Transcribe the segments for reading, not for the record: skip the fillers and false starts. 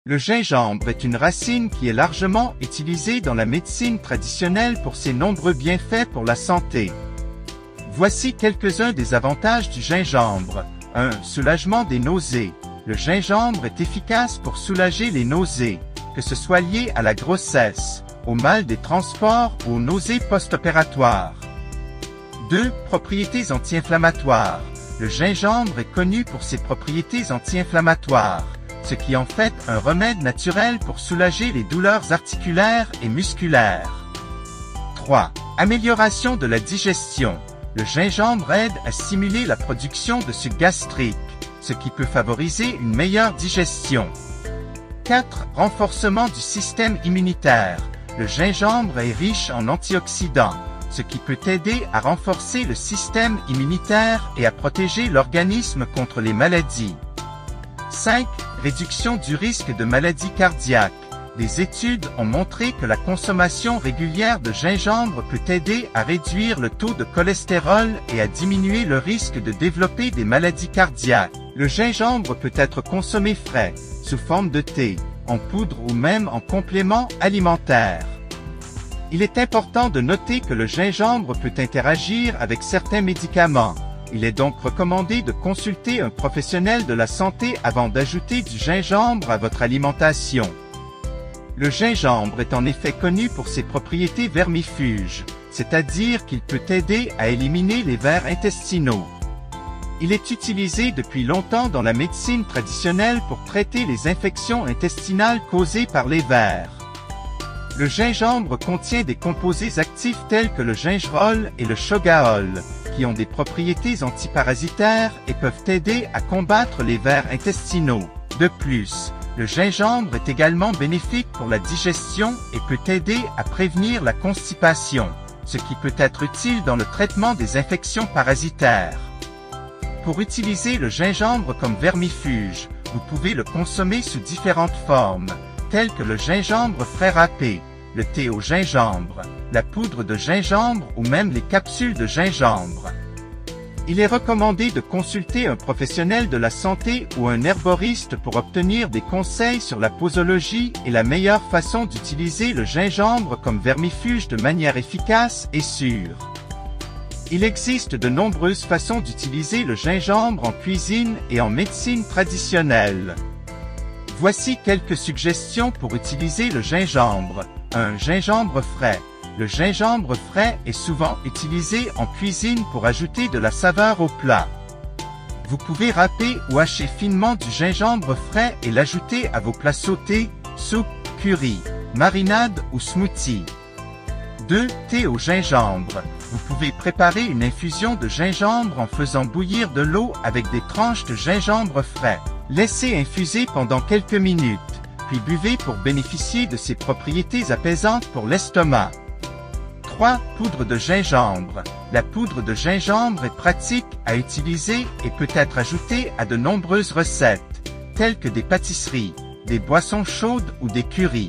Le gingembre est une racine qui est largement utilisée dans la médecine traditionnelle pour ses nombreux bienfaits pour la santé. Voici quelques-uns des avantages du gingembre. 1. Soulagement des nausées. Le gingembre est efficace pour soulager les nausées, que ce soit lié à la grossesse, au mal des transports ou aux nausées post-opératoires. 2. Propriétés anti-inflammatoires. Le gingembre est connu pour ses propriétés anti-inflammatoires, ce qui en fait un remède naturel pour soulager les douleurs articulaires et musculaires. 3. Amélioration de la digestion. Le gingembre aide à stimuler la production de suc gastrique, ce qui peut favoriser une meilleure digestion. 4. Renforcement du système immunitaire. Le gingembre est riche en antioxydants, ce qui peut aider à renforcer le système immunitaire et à protéger l'organisme contre les maladies. 5. Réduction du risque de maladies cardiaques. Des études ont montré que la consommation régulière de gingembre peut aider à réduire le taux de cholestérol et à diminuer le risque de développer des maladies cardiaques. Le gingembre peut être consommé frais, sous forme de thé, en poudre ou même en complément alimentaire. Il est important de noter que le gingembre peut interagir avec certains médicaments. Il est donc recommandé de consulter un professionnel de la santé avant d'ajouter du gingembre à votre alimentation. Le gingembre est en effet connu pour ses propriétés vermifuges, c'est-à-dire qu'il peut aider à éliminer les vers intestinaux. Il est utilisé depuis longtemps dans la médecine traditionnelle pour traiter les infections intestinales causées par les vers. Le gingembre contient des composés actifs tels que le gingerol et le shogaol, qui ont des propriétés antiparasitaires et peuvent aider à combattre les vers intestinaux. De plus, le gingembre est également bénéfique pour la digestion et peut aider à prévenir la constipation, ce qui peut être utile dans le traitement des infections parasitaires. Pour utiliser le gingembre comme vermifuge, vous pouvez le consommer sous différentes formes, telles que le gingembre frais râpé, le thé au gingembre, la poudre de gingembre ou même les capsules de gingembre. Il est recommandé de consulter un professionnel de la santé ou un herboriste pour obtenir des conseils sur la posologie et la meilleure façon d'utiliser le gingembre comme vermifuge de manière efficace et sûre. Il existe de nombreuses façons d'utiliser le gingembre en cuisine et en médecine traditionnelle. Voici quelques suggestions pour utiliser le gingembre. 1. Gingembre frais. Le gingembre frais est souvent utilisé en cuisine pour ajouter de la saveur au plat. Vous pouvez râper ou hacher finement du gingembre frais et l'ajouter à vos plats sautés, soupes, curry, marinades ou smoothies. 2. Thé au gingembre. Vous pouvez préparer une infusion de gingembre en faisant bouillir de l'eau avec des tranches de gingembre frais. Laissez infuser pendant quelques minutes, puis buvez pour bénéficier de ses propriétés apaisantes pour l'estomac. 3. Poudre de gingembre. La poudre de gingembre est pratique à utiliser et peut être ajoutée à de nombreuses recettes, telles que des pâtisseries, des boissons chaudes ou des currys.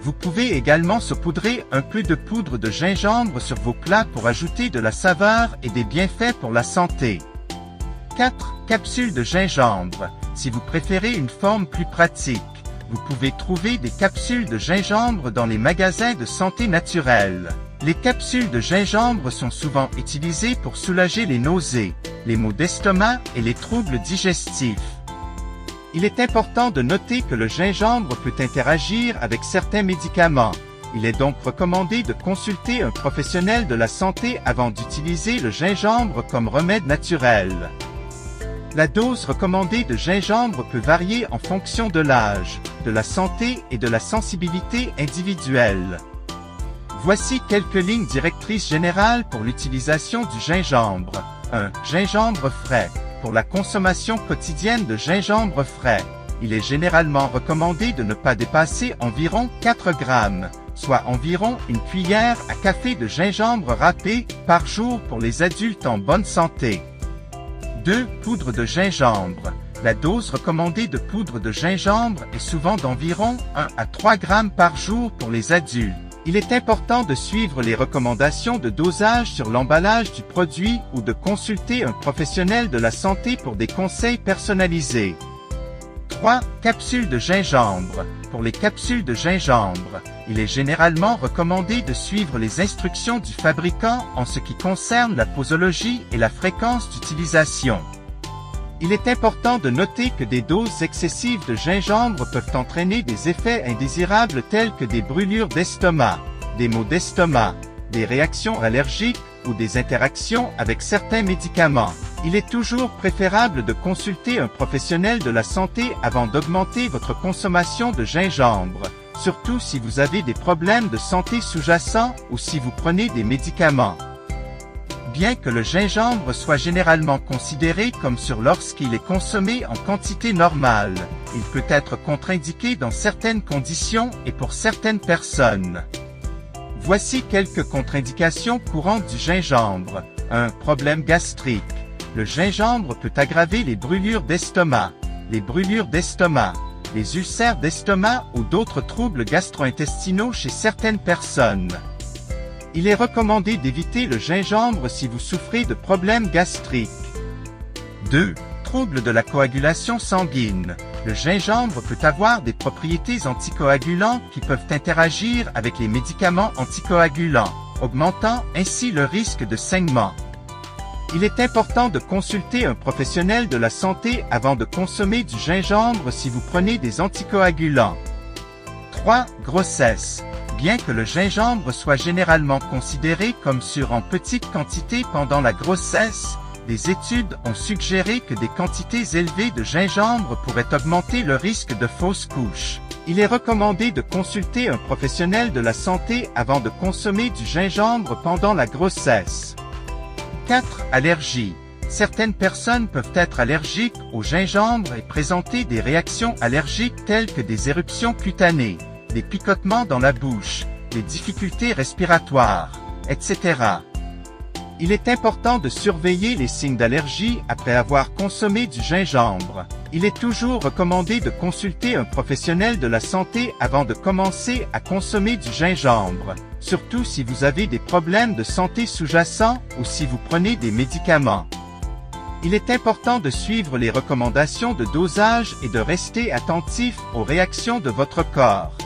Vous pouvez également saupoudrer un peu de poudre de gingembre sur vos plats pour ajouter de la saveur et des bienfaits pour la santé. 4. Capsules de gingembre. Si vous préférez une forme plus pratique, vous pouvez trouver des capsules de gingembre dans les magasins de santé naturelle. Les capsules de gingembre sont souvent utilisées pour soulager les nausées, les maux d'estomac et les troubles digestifs. Il est important de noter que le gingembre peut interagir avec certains médicaments. Il est donc recommandé de consulter un professionnel de la santé avant d'utiliser le gingembre comme remède naturel. La dose recommandée de gingembre peut varier en fonction de l'âge, de la santé et de la sensibilité individuelle. Voici quelques lignes directrices générales pour l'utilisation du gingembre. 1. Gingembre frais. Pour la consommation quotidienne de gingembre frais, il est généralement recommandé de ne pas dépasser environ 4 grammes, soit environ une cuillère à café de gingembre râpé par jour pour les adultes en bonne santé. 2. Poudre de gingembre. La dose recommandée de poudre de gingembre est souvent d'environ 1 à 3 grammes par jour pour les adultes. Il est important de suivre les recommandations de dosage sur l'emballage du produit ou de consulter un professionnel de la santé pour des conseils personnalisés. 3. Capsules de gingembre. Pour les capsules de gingembre, il est généralement recommandé de suivre les instructions du fabricant en ce qui concerne la posologie et la fréquence d'utilisation. Il est important de noter que des doses excessives de gingembre peuvent entraîner des effets indésirables tels que des brûlures d'estomac, des maux d'estomac, des réactions allergiques ou des interactions avec certains médicaments. Il est toujours préférable de consulter un professionnel de la santé avant d'augmenter votre consommation de gingembre, surtout si vous avez des problèmes de santé sous-jacents ou si vous prenez des médicaments. Bien que le gingembre soit généralement considéré comme sûr lorsqu'il est consommé en quantité normale, il peut être contre-indiqué dans certaines conditions et pour certaines personnes. Voici quelques contre-indications courantes du gingembre. 1. Problème gastrique. Le gingembre peut aggraver les brûlures d'estomac, les ulcères d'estomac ou d'autres troubles gastro-intestinaux chez certaines personnes. Il est recommandé d'éviter le gingembre si vous souffrez de problèmes gastriques. 2. Troubles de la coagulation sanguine. Le gingembre peut avoir des propriétés anticoagulantes qui peuvent interagir avec les médicaments anticoagulants, augmentant ainsi le risque de saignement. Il est important de consulter un professionnel de la santé avant de consommer du gingembre si vous prenez des anticoagulants. 3. Grossesse. Bien que le gingembre soit généralement considéré comme sûr en petite quantité pendant la grossesse, des études ont suggéré que des quantités élevées de gingembre pourraient augmenter le risque de fausse couche. Il est recommandé de consulter un professionnel de la santé avant de consommer du gingembre pendant la grossesse. 4. Allergies. Certaines personnes peuvent être allergiques au gingembre et présenter des réactions allergiques telles que des éruptions cutanées, des picotements dans la bouche, des difficultés respiratoires, etc. Il est important de surveiller les signes d'allergie après avoir consommé du gingembre. Il est toujours recommandé de consulter un professionnel de la santé avant de commencer à consommer du gingembre, surtout si vous avez des problèmes de santé sous-jacents ou si vous prenez des médicaments. Il est important de suivre les recommandations de dosage et de rester attentif aux réactions de votre corps.